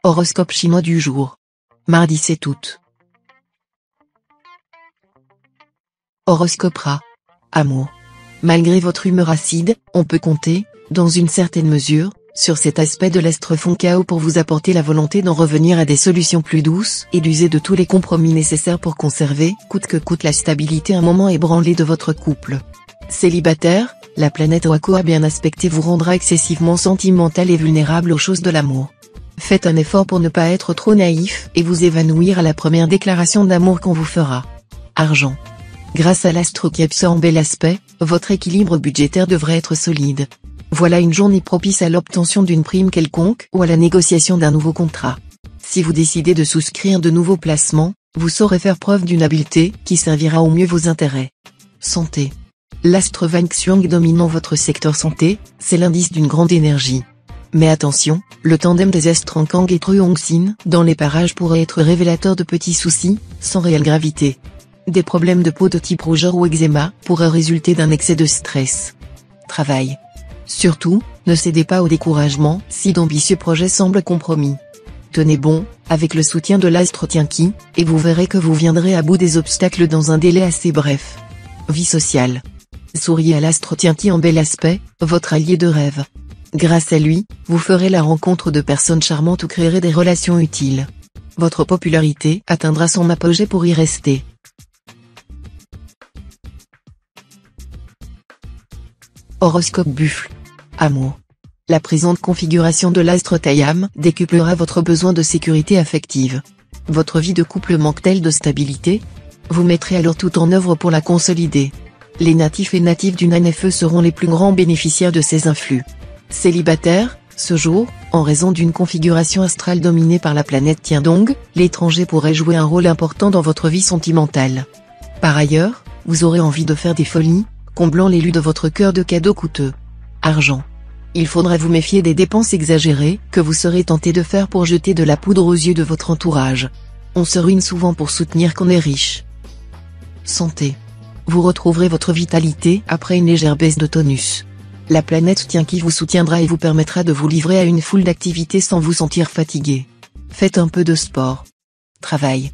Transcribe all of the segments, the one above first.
Horoscope chinois du jour. Mardi 7 août. Horoscope Rat. Amour. Malgré votre humeur acide, on peut compter, dans une certaine mesure, sur cet aspect de l'astre fond Chaos pour vous apporter la volonté d'en revenir à des solutions plus douces et d'user de tous les compromis nécessaires pour conserver, coûte que coûte, la stabilité un moment ébranlé de votre couple. Célibataire, la planète Wako a bien aspecté vous rendra excessivement sentimental et vulnérable aux choses de l'amour. Faites un effort pour ne pas être trop naïf et vous évanouir à la première déclaration d'amour qu'on vous fera. Argent. Grâce à l'astre qui absorbe bel aspect, votre équilibre budgétaire devrait être solide. Voilà une journée propice à l'obtention d'une prime quelconque ou à la négociation d'un nouveau contrat. Si vous décidez de souscrire de nouveaux placements, vous saurez faire preuve d'une habileté qui servira au mieux vos intérêts. Santé. L'astre Wang Xiong dominant votre secteur santé, c'est l'indice d'une grande énergie. Mais attention, le tandem des astres Kang et Truong-sin dans les parages pourrait être révélateur de petits soucis, sans réelle gravité. Des problèmes de peau de type rougeur ou eczéma pourraient résulter d'un excès de stress. Travail. Surtout, ne cédez pas au découragement si d'ambitieux projets semblent compromis. Tenez bon, avec le soutien de l'astre Tianqi, et vous verrez que vous viendrez à bout des obstacles dans un délai assez bref. Vie sociale. Souriez à l'astre Tianqi en bel aspect, votre allié de rêve. Grâce à lui, vous ferez la rencontre de personnes charmantes ou créerez des relations utiles. Votre popularité atteindra son apogée pour y rester. Horoscope Buffle. Amour. La présente configuration de l'astre Taiyam décuplera votre besoin de sécurité affective. Votre vie de couple manque-t-elle de stabilité? Vous mettrez alors tout en œuvre pour la consolider. Les natifs et natives du Nanefeu seront les plus grands bénéficiaires de ces influx. Célibataire, ce jour, en raison d'une configuration astrale dominée par la planète Tiandong, l'étranger pourrait jouer un rôle important dans votre vie sentimentale. Par ailleurs, vous aurez envie de faire des folies, comblant l'élu de votre cœur de cadeaux coûteux. Argent. Il faudra vous méfier des dépenses exagérées que vous serez tenté de faire pour jeter de la poudre aux yeux de votre entourage. On se ruine souvent pour soutenir qu'on est riche. Santé. Vous retrouverez votre vitalité après une légère baisse de tonus. La planète Tianqi vous soutiendra et vous permettra de vous livrer à une foule d'activités sans vous sentir fatigué. Faites un peu de sport. Travail.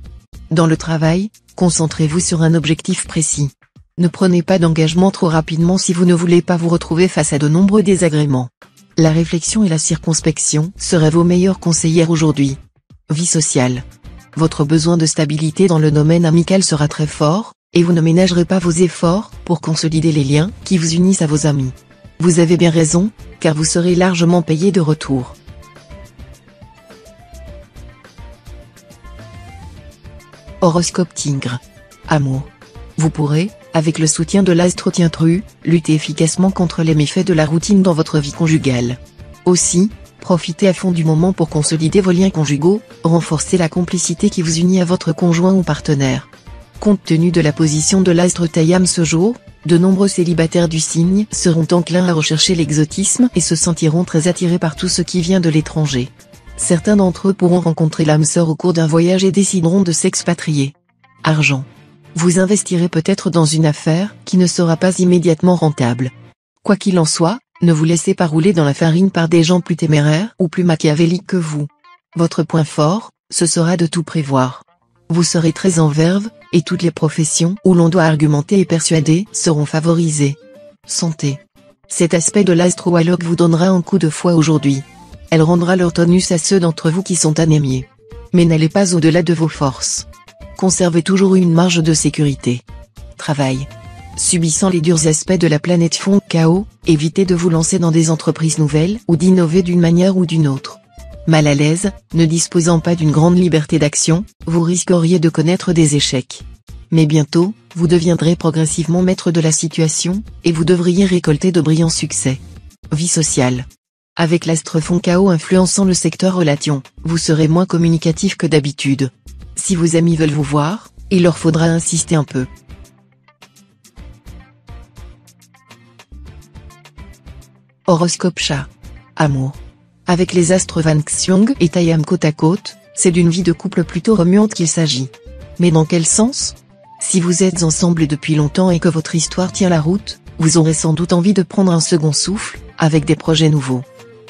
Dans le travail, concentrez-vous sur un objectif précis. Ne prenez pas d'engagement trop rapidement si vous ne voulez pas vous retrouver face à de nombreux désagréments. La réflexion et la circonspection seraient vos meilleures conseillères aujourd'hui. Vie sociale. Votre besoin de stabilité dans le domaine amical sera très fort, et vous ne ménagerez pas vos efforts pour consolider les liens qui vous unissent à vos amis. Vous avez bien raison, car vous serez largement payé de retour. Horoscope Tigre. Amour. Vous pourrez, avec le soutien de l'astre Tiantru, lutter efficacement contre les méfaits de la routine dans votre vie conjugale. Aussi, profitez à fond du moment pour consolider vos liens conjugaux, renforcer la complicité qui vous unit à votre conjoint ou partenaire. Compte tenu de la position de l'astre Taiyam ce jour, de nombreux célibataires du signe seront enclins à rechercher l'exotisme et se sentiront très attirés par tout ce qui vient de l'étranger. Certains d'entre eux pourront rencontrer l'âme sœur au cours d'un voyage et décideront de s'expatrier. Argent. Vous investirez peut-être dans une affaire qui ne sera pas immédiatement rentable. Quoi qu'il en soit, ne vous laissez pas rouler dans la farine par des gens plus téméraires ou plus machiavéliques que vous. Votre point fort, ce sera de tout prévoir. Vous serez très en verve, et toutes les professions où l'on doit argumenter et persuader seront favorisées. Santé. Cet aspect de l'astre Walok vous donnera un coup de fouet aujourd'hui. Elle rendra leur tonus à ceux d'entre vous qui sont anémiés. Mais n'allez pas au-delà de vos forces. Conservez toujours une marge de sécurité. Travail. Subissant les durs aspects de la planète fond Chaos, évitez de vous lancer dans des entreprises nouvelles ou d'innover d'une manière ou d'une autre. Mal à l'aise, ne disposant pas d'une grande liberté d'action, vous risqueriez de connaître des échecs. Mais bientôt, vous deviendrez progressivement maître de la situation, et vous devriez récolter de brillants succès. Vie sociale. Avec l'astre fond Chaos influençant le secteur relations, vous serez moins communicatif que d'habitude. Si vos amis veulent vous voir, il leur faudra insister un peu. Horoscope Chat. Amour. Avec les astres Wang Xiong et Taiyam côte à côte, c'est d'une vie de couple plutôt remuante qu'il s'agit. Mais dans quel sens? Si vous êtes ensemble depuis longtemps et que votre histoire tient la route, vous aurez sans doute envie de prendre un second souffle, avec des projets nouveaux.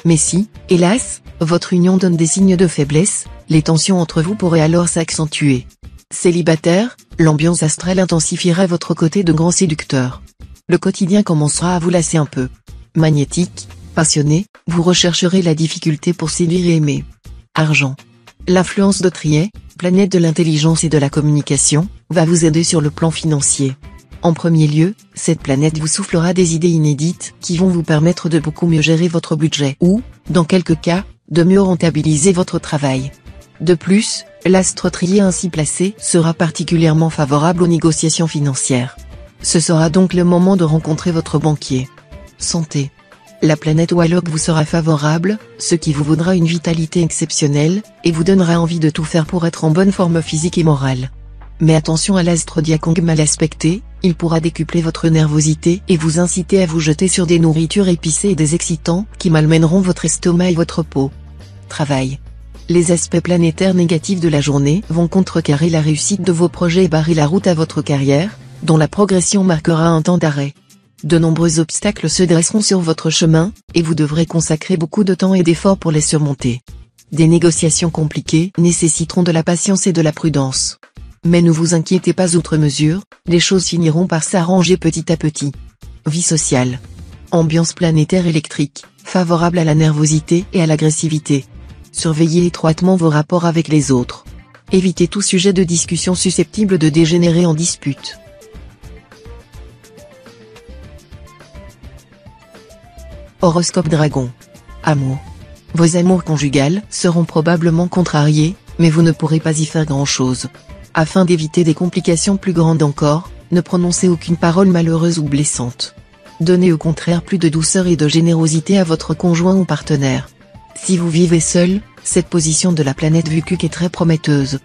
Mais si, hélas, votre union donne des signes de faiblesse, les tensions entre vous pourraient alors s'accentuer. Célibataire, l'ambiance astrale intensifiera votre côté de grand séducteur. Le quotidien commencera à vous lasser un peu. Magnétique, passionné, vous rechercherez la difficulté pour séduire et aimer. Argent. L'influence de Trier, planète de l'intelligence et de la communication, va vous aider sur le plan financier. En premier lieu, cette planète vous soufflera des idées inédites qui vont vous permettre de beaucoup mieux gérer votre budget ou, dans quelques cas, de mieux rentabiliser votre travail. De plus, l'astre Trier ainsi placé sera particulièrement favorable aux négociations financières. Ce sera donc le moment de rencontrer votre banquier. Santé. La planète Wallock vous sera favorable, ce qui vous vaudra une vitalité exceptionnelle, et vous donnera envie de tout faire pour être en bonne forme physique et morale. Mais attention à l'astre Diakong mal aspecté, il pourra décupler votre nervosité et vous inciter à vous jeter sur des nourritures épicées et des excitants qui malmèneront votre estomac et votre peau. Travail. Les aspects planétaires négatifs de la journée vont contrecarrer la réussite de vos projets et barrer la route à votre carrière, dont la progression marquera un temps d'arrêt. De nombreux obstacles se dresseront sur votre chemin, et vous devrez consacrer beaucoup de temps et d'efforts pour les surmonter. Des négociations compliquées nécessiteront de la patience et de la prudence. Mais ne vous inquiétez pas outre mesure, les choses finiront par s'arranger petit à petit. Vie sociale. Ambiance planétaire électrique, favorable à la nervosité et à l'agressivité. Surveillez étroitement vos rapports avec les autres. Évitez tout sujet de discussion susceptible de dégénérer en dispute. Horoscope Dragon. Amour. Vos amours conjugales seront probablement contrariés, mais vous ne pourrez pas y faire grand-chose. Afin d'éviter des complications plus grandes encore, ne prononcez aucune parole malheureuse ou blessante. Donnez au contraire plus de douceur et de générosité à votre conjoint ou partenaire. Si vous vivez seul, cette position de la planète Vukuc est très prometteuse.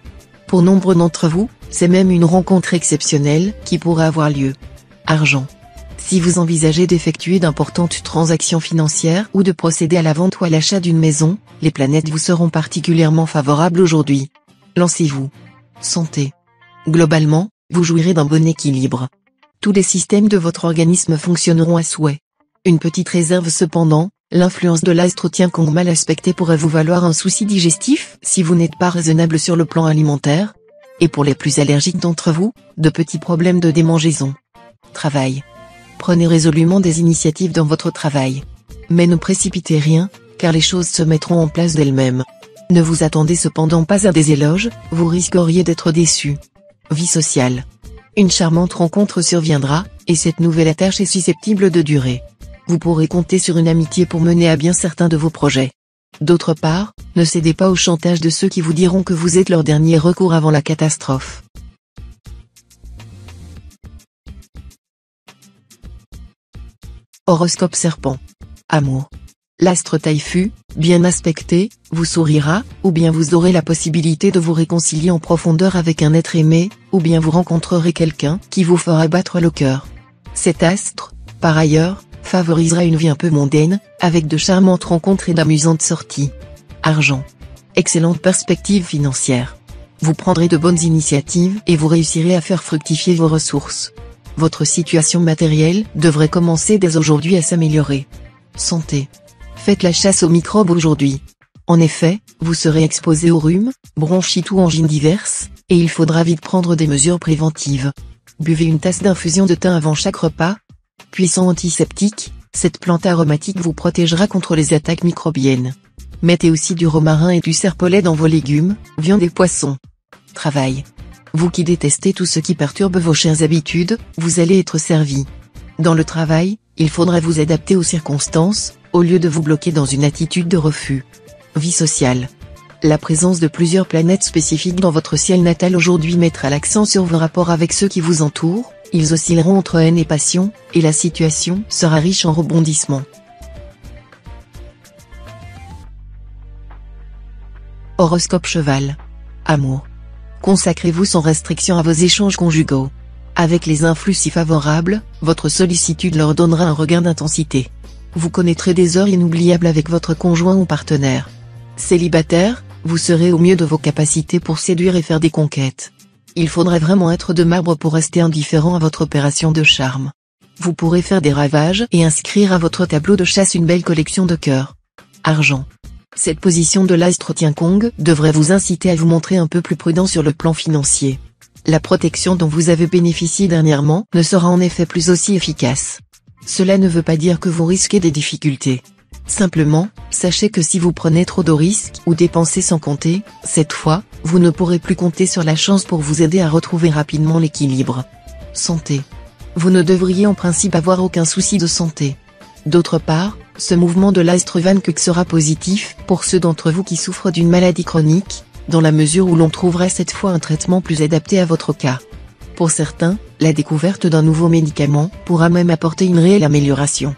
Pour nombre d'entre vous, c'est même une rencontre exceptionnelle qui pourrait avoir lieu. Argent. Si vous envisagez d'effectuer d'importantes transactions financières ou de procéder à la vente ou à l'achat d'une maison, les planètes vous seront particulièrement favorables aujourd'hui. Lancez-vous. Santé. Globalement, vous jouirez d'un bon équilibre. Tous les systèmes de votre organisme fonctionneront à souhait. Une petite réserve cependant, l'influence de l'astre Tiankong mal aspecté pourrait vous valoir un souci digestif si vous n'êtes pas raisonnable sur le plan alimentaire. Et pour les plus allergiques d'entre vous, de petits problèmes de démangeaison. Travail. Prenez résolument des initiatives dans votre travail. Mais ne précipitez rien, car les choses se mettront en place d'elles-mêmes. Ne vous attendez cependant pas à des éloges, vous risqueriez d'être déçu. Vie sociale. Une charmante rencontre surviendra, et cette nouvelle attache est susceptible de durer. Vous pourrez compter sur une amitié pour mener à bien certains de vos projets. D'autre part, ne cédez pas au chantage de ceux qui vous diront que vous êtes leur dernier recours avant la catastrophe. Horoscope Serpent. Amour. L'astre Taifu, bien aspecté, vous sourira, ou bien vous aurez la possibilité de vous réconcilier en profondeur avec un être aimé, ou bien vous rencontrerez quelqu'un qui vous fera battre le cœur. Cet astre, par ailleurs, favorisera une vie un peu mondaine, avec de charmantes rencontres et d'amusantes sorties. Argent. Excellente perspective financière. Vous prendrez de bonnes initiatives et vous réussirez à faire fructifier vos ressources. Votre situation matérielle devrait commencer dès aujourd'hui à s'améliorer. Santé. Faites la chasse aux microbes aujourd'hui. En effet, vous serez exposé au rhume, bronchite ou angines diverses, et il faudra vite prendre des mesures préventives. Buvez une tasse d'infusion de thym avant chaque repas. Puissant antiseptique, cette plante aromatique vous protégera contre les attaques microbiennes. Mettez aussi du romarin et du serpolet dans vos légumes, viande et poissons. Travail. Vous qui détestez tout ce qui perturbe vos chères habitudes, vous allez être servi. Dans le travail, il faudra vous adapter aux circonstances, au lieu de vous bloquer dans une attitude de refus. Vie sociale. La présence de plusieurs planètes spécifiques dans votre ciel natal aujourd'hui mettra l'accent sur vos rapports avec ceux qui vous entourent, ils oscilleront entre haine et passion, et la situation sera riche en rebondissements. Horoscope Cheval. Amour. Consacrez-vous sans restriction à vos échanges conjugaux. Avec les influx si favorables, votre sollicitude leur donnera un regain d'intensité. Vous connaîtrez des heures inoubliables avec votre conjoint ou partenaire. Célibataire, vous serez au mieux de vos capacités pour séduire et faire des conquêtes. Il faudrait vraiment être de marbre pour rester indifférent à votre opération de charme. Vous pourrez faire des ravages et inscrire à votre tableau de chasse une belle collection de cœurs. Argent. Cette position de l'astre Tiankong devrait vous inciter à vous montrer un peu plus prudent sur le plan financier. La protection dont vous avez bénéficié dernièrement ne sera en effet plus aussi efficace. Cela ne veut pas dire que vous risquez des difficultés. Simplement, sachez que si vous prenez trop de risques ou dépensez sans compter, cette fois, vous ne pourrez plus compter sur la chance pour vous aider à retrouver rapidement l'équilibre. Santé. Vous ne devriez en principe avoir aucun souci de santé. D'autre part, ce mouvement de l'astre Van Kuk sera positif pour ceux d'entre vous qui souffrent d'une maladie chronique, dans la mesure où l'on trouvera cette fois un traitement plus adapté à votre cas. Pour certains, la découverte d'un nouveau médicament pourra même apporter une réelle amélioration.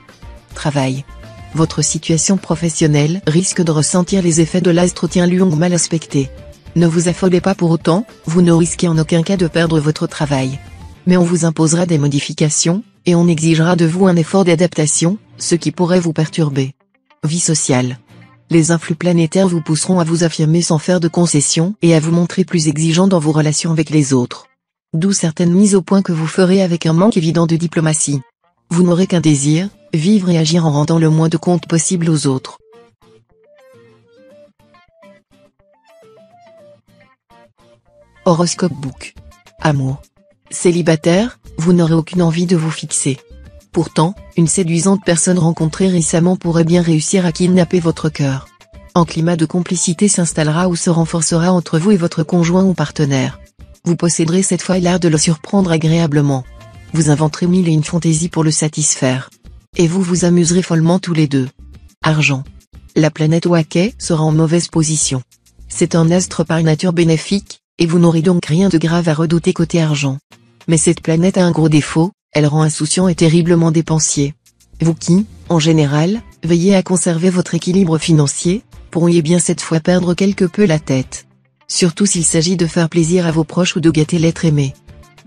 Travail. Votre situation professionnelle risque de ressentir les effets de l'astre Tianluong mal aspecté. Ne vous affolez pas pour autant, vous ne risquez en aucun cas de perdre votre travail. Mais on vous imposera des modifications, et on exigera de vous un effort d'adaptation, ce qui pourrait vous perturber. Vie sociale. Les influx planétaires vous pousseront à vous affirmer sans faire de concessions et à vous montrer plus exigeant dans vos relations avec les autres. D'où certaines mises au point que vous ferez avec un manque évident de diplomatie. Vous n'aurez qu'un désir, vivre et agir en rendant le moins de compte possible aux autres. Horoscope Book. Amour. Célibataire, vous n'aurez aucune envie de vous fixer. Pourtant, une séduisante personne rencontrée récemment pourrait bien réussir à kidnapper votre cœur. Un climat de complicité s'installera ou se renforcera entre vous et votre conjoint ou partenaire. Vous posséderez cette fois l'art de le surprendre agréablement. Vous inventerez mille et une fantaisies pour le satisfaire. Et vous vous amuserez follement tous les deux. Argent. La planète Wakai sera en mauvaise position. C'est un astre par nature bénéfique, et vous n'aurez donc rien de grave à redouter côté argent. Mais cette planète a un gros défaut, elle rend insouciant et terriblement dépensier. Vous qui, en général, veillez à conserver votre équilibre financier, pourriez bien cette fois perdre quelque peu la tête. Surtout s'il s'agit de faire plaisir à vos proches ou de gâter l'être aimé.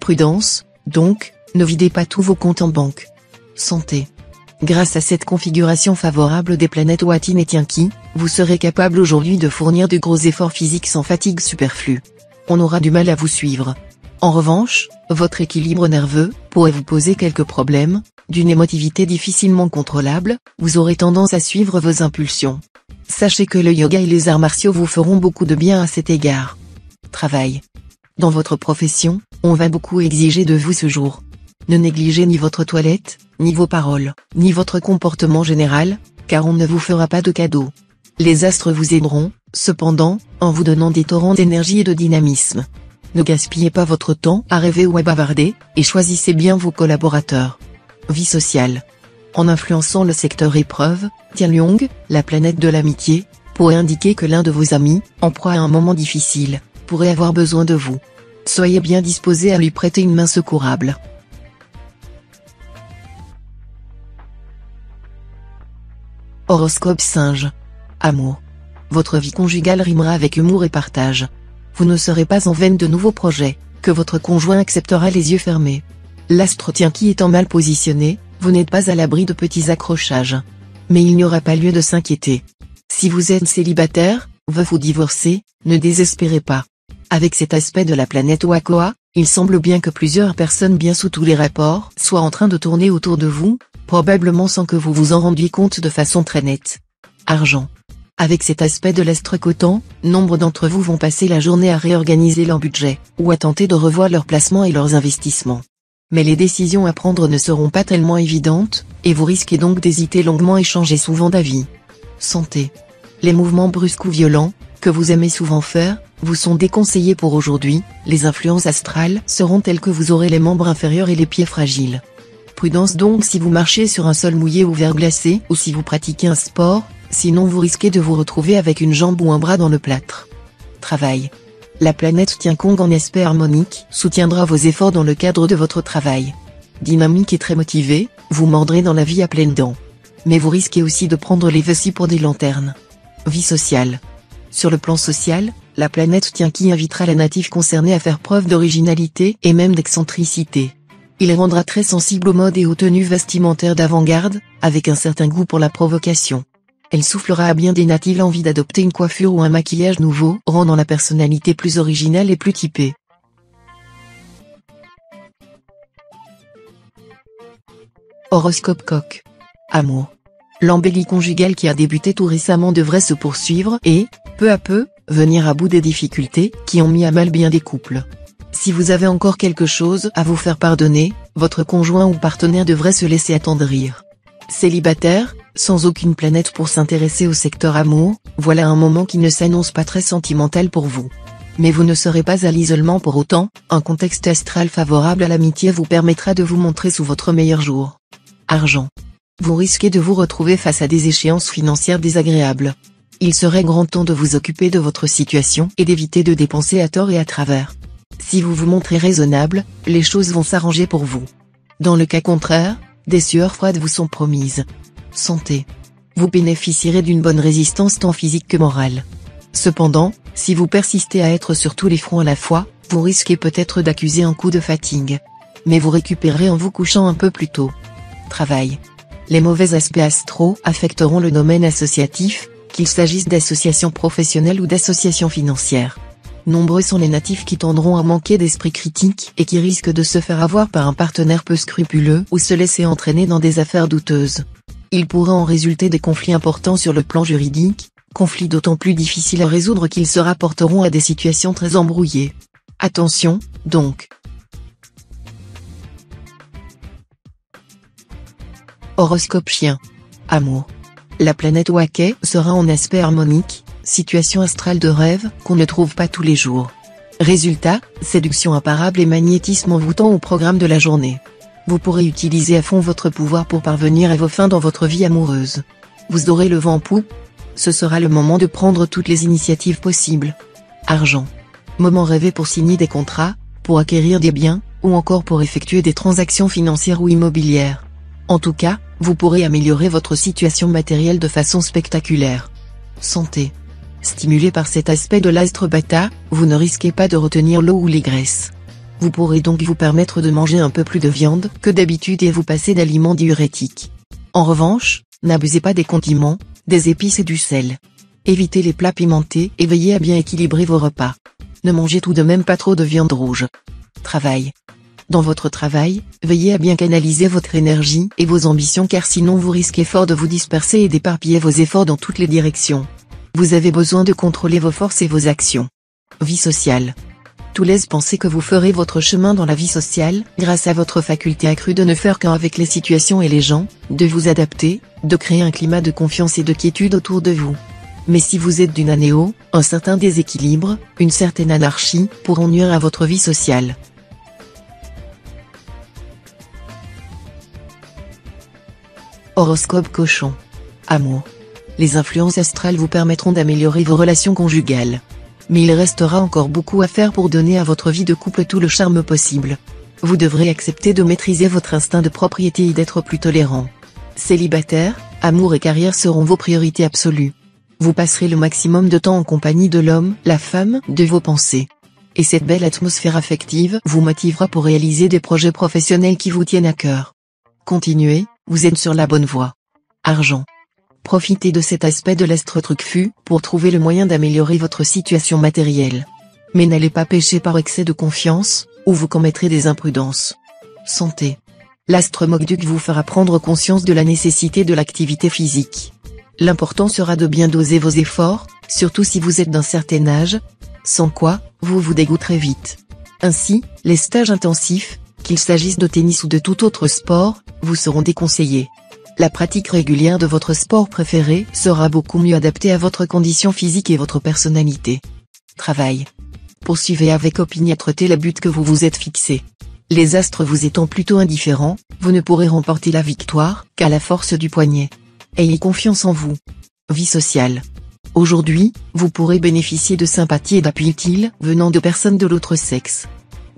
Prudence, donc, ne videz pas tous vos comptes en banque. Santé. Grâce à cette configuration favorable des planètes Watin et Tianqi, vous serez capable aujourd'hui de fournir de gros efforts physiques sans fatigue superflue. On aura du mal à vous suivre. En revanche, votre équilibre nerveux pourrait vous poser quelques problèmes, d'une émotivité difficilement contrôlable, vous aurez tendance à suivre vos impulsions. Sachez que le yoga et les arts martiaux vous feront beaucoup de bien à cet égard. Travail. Dans votre profession, on va beaucoup exiger de vous ce jour. Ne négligez ni votre toilette, ni vos paroles, ni votre comportement général, car on ne vous fera pas de cadeaux. Les astres vous aideront, cependant, en vous donnant des torrents d'énergie et de dynamisme. Ne gaspillez pas votre temps à rêver ou à bavarder, et choisissez bien vos collaborateurs. Vie sociale. En influençant le secteur épreuve, Tianluong, la planète de l'amitié, pourrait indiquer que l'un de vos amis, en proie à un moment difficile, pourrait avoir besoin de vous. Soyez bien disposé à lui prêter une main secourable. Horoscope Singe. Amour. Votre vie conjugale rimera avec humour et partage. Vous ne serez pas en veine de nouveaux projets, que votre conjoint acceptera les yeux fermés. L'astre Tianqi étant mal positionné, vous n'êtes pas à l'abri de petits accrochages. Mais il n'y aura pas lieu de s'inquiéter. Si vous êtes célibataire, veuf ou divorcé, ne désespérez pas. Avec cet aspect de la planète Wakoa, il semble bien que plusieurs personnes bien sous tous les rapports soient en train de tourner autour de vous, probablement sans que vous vous en rendiez compte de façon très nette. Argent. Avec cet aspect de l'astre Coton, nombre d'entre vous vont passer la journée à réorganiser leur budget, ou à tenter de revoir leurs placements et leurs investissements. Mais les décisions à prendre ne seront pas tellement évidentes, et vous risquez donc d'hésiter longuement et changer souvent d'avis. Santé. Les mouvements brusques ou violents, que vous aimez souvent faire, vous sont déconseillés pour aujourd'hui, les influences astrales seront telles que vous aurez les membres inférieurs et les pieds fragiles. Prudence donc si vous marchez sur un sol mouillé ou verglacé, ou si vous pratiquez un sport, sinon vous risquez de vous retrouver avec une jambe ou un bras dans le plâtre. Travail. La planète Tiankong en aspect harmonique soutiendra vos efforts dans le cadre de votre travail. Dynamique et très motivé, vous mordrez dans la vie à pleines dents. Mais vous risquez aussi de prendre les vessies pour des lanternes. Vie sociale. Sur le plan social, la planète Tianqi invitera les natifs concernés à faire preuve d'originalité et même d'excentricité. Il rendra très sensible aux modes et aux tenues vestimentaires d'avant-garde, avec un certain goût pour la provocation. Elle soufflera à bien des natifs l'envie d'adopter une coiffure ou un maquillage nouveau, rendant la personnalité plus originale et plus typée. Horoscope Coq. Amour. L'embellie conjugale qui a débuté tout récemment devrait se poursuivre et, peu à peu, venir à bout des difficultés qui ont mis à mal bien des couples. Si vous avez encore quelque chose à vous faire pardonner, votre conjoint ou partenaire devrait se laisser attendrir. Célibataire, sans aucune planète pour s'intéresser au secteur amour, voilà un moment qui ne s'annonce pas très sentimental pour vous. Mais vous ne serez pas à l'isolement pour autant, un contexte astral favorable à l'amitié vous permettra de vous montrer sous votre meilleur jour. Argent. Vous risquez de vous retrouver face à des échéances financières désagréables. Il serait grand temps de vous occuper de votre situation et d'éviter de dépenser à tort et à travers. Si vous vous montrez raisonnable, les choses vont s'arranger pour vous. Dans le cas contraire, des sueurs froides vous sont promises. Santé. Vous bénéficierez d'une bonne résistance tant physique que morale. Cependant, si vous persistez à être sur tous les fronts à la fois, vous risquez peut-être d'accuser un coup de fatigue. Mais vous récupérerez en vous couchant un peu plus tôt. Travail. Les mauvais aspects astraux affecteront le domaine associatif, qu'il s'agisse d'associations professionnelles ou d'associations financières. Nombreux sont les natifs qui tendront à manquer d'esprit critique et qui risquent de se faire avoir par un partenaire peu scrupuleux ou se laisser entraîner dans des affaires douteuses. Il pourrait en résulter des conflits importants sur le plan juridique, conflits d'autant plus difficiles à résoudre qu'ils se rapporteront à des situations très embrouillées. Attention, donc. Horoscope chien. Amour. La planète Waké sera en aspect harmonique, situation astrale de rêve qu'on ne trouve pas tous les jours. Résultat, séduction imparable et magnétisme envoûtant au programme de la journée. Vous pourrez utiliser à fond votre pouvoir pour parvenir à vos fins dans votre vie amoureuse. Vous aurez le vent en poupe. Ce sera le moment de prendre toutes les initiatives possibles. Argent. Moment rêvé pour signer des contrats, pour acquérir des biens, ou encore pour effectuer des transactions financières ou immobilières. En tout cas, vous pourrez améliorer votre situation matérielle de façon spectaculaire. Santé. Stimulé par cet aspect de l'astre Bata, vous ne risquez pas de retenir l'eau ou les graisses. Vous pourrez donc vous permettre de manger un peu plus de viande que d'habitude et vous passer d'aliments diurétiques. En revanche, n'abusez pas des condiments, des épices et du sel. Évitez les plats pimentés et veillez à bien équilibrer vos repas. Ne mangez tout de même pas trop de viande rouge. Travail. Dans votre travail, veillez à bien canaliser votre énergie et vos ambitions car sinon vous risquez fort de vous disperser et d'éparpiller vos efforts dans toutes les directions. Vous avez besoin de contrôler vos forces et vos actions. Vie sociale. Tout laisse penser que vous ferez votre chemin dans la vie sociale, grâce à votre faculté accrue de ne faire qu'un avec les situations et les gens, de vous adapter, de créer un climat de confiance et de quiétude autour de vous. Mais si vous êtes d'une anéo, un certain déséquilibre, une certaine anarchie, pourront nuire à votre vie sociale. Horoscope cochon. Amour. Les influences astrales vous permettront d'améliorer vos relations conjugales. Mais il restera encore beaucoup à faire pour donner à votre vie de couple tout le charme possible. Vous devrez accepter de maîtriser votre instinct de propriété et d'être plus tolérant. Célibataire, amour et carrière seront vos priorités absolues. Vous passerez le maximum de temps en compagnie de l'homme, la femme, de vos pensées. Et cette belle atmosphère affective vous motivera pour réaliser des projets professionnels qui vous tiennent à cœur. Continuez, vous êtes sur la bonne voie. Argent. Profitez de cet aspect de l'astre Trucfu pour trouver le moyen d'améliorer votre situation matérielle. Mais n'allez pas pécher par excès de confiance, ou vous commettrez des imprudences. Santé. L'astre Mogduk vous fera prendre conscience de la nécessité de l'activité physique. L'important sera de bien doser vos efforts, surtout si vous êtes d'un certain âge, sans quoi, vous vous dégoûterez vite. Ainsi, les stages intensifs, qu'il s'agisse de tennis ou de tout autre sport, vous seront déconseillés. La pratique régulière de votre sport préféré sera beaucoup mieux adaptée à votre condition physique et votre personnalité. Travail. Poursuivez avec opiniâtreté le but que vous vous êtes fixé. Les astres vous étant plutôt indifférents, vous ne pourrez remporter la victoire qu'à la force du poignet. Ayez confiance en vous. Vie sociale. Aujourd'hui, vous pourrez bénéficier de sympathie et d'appui utiles venant de personnes de l'autre sexe.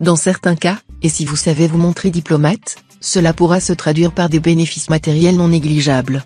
Dans certains cas, et si vous savez vous montrer diplomate, cela pourra se traduire par des bénéfices matériels non négligeables.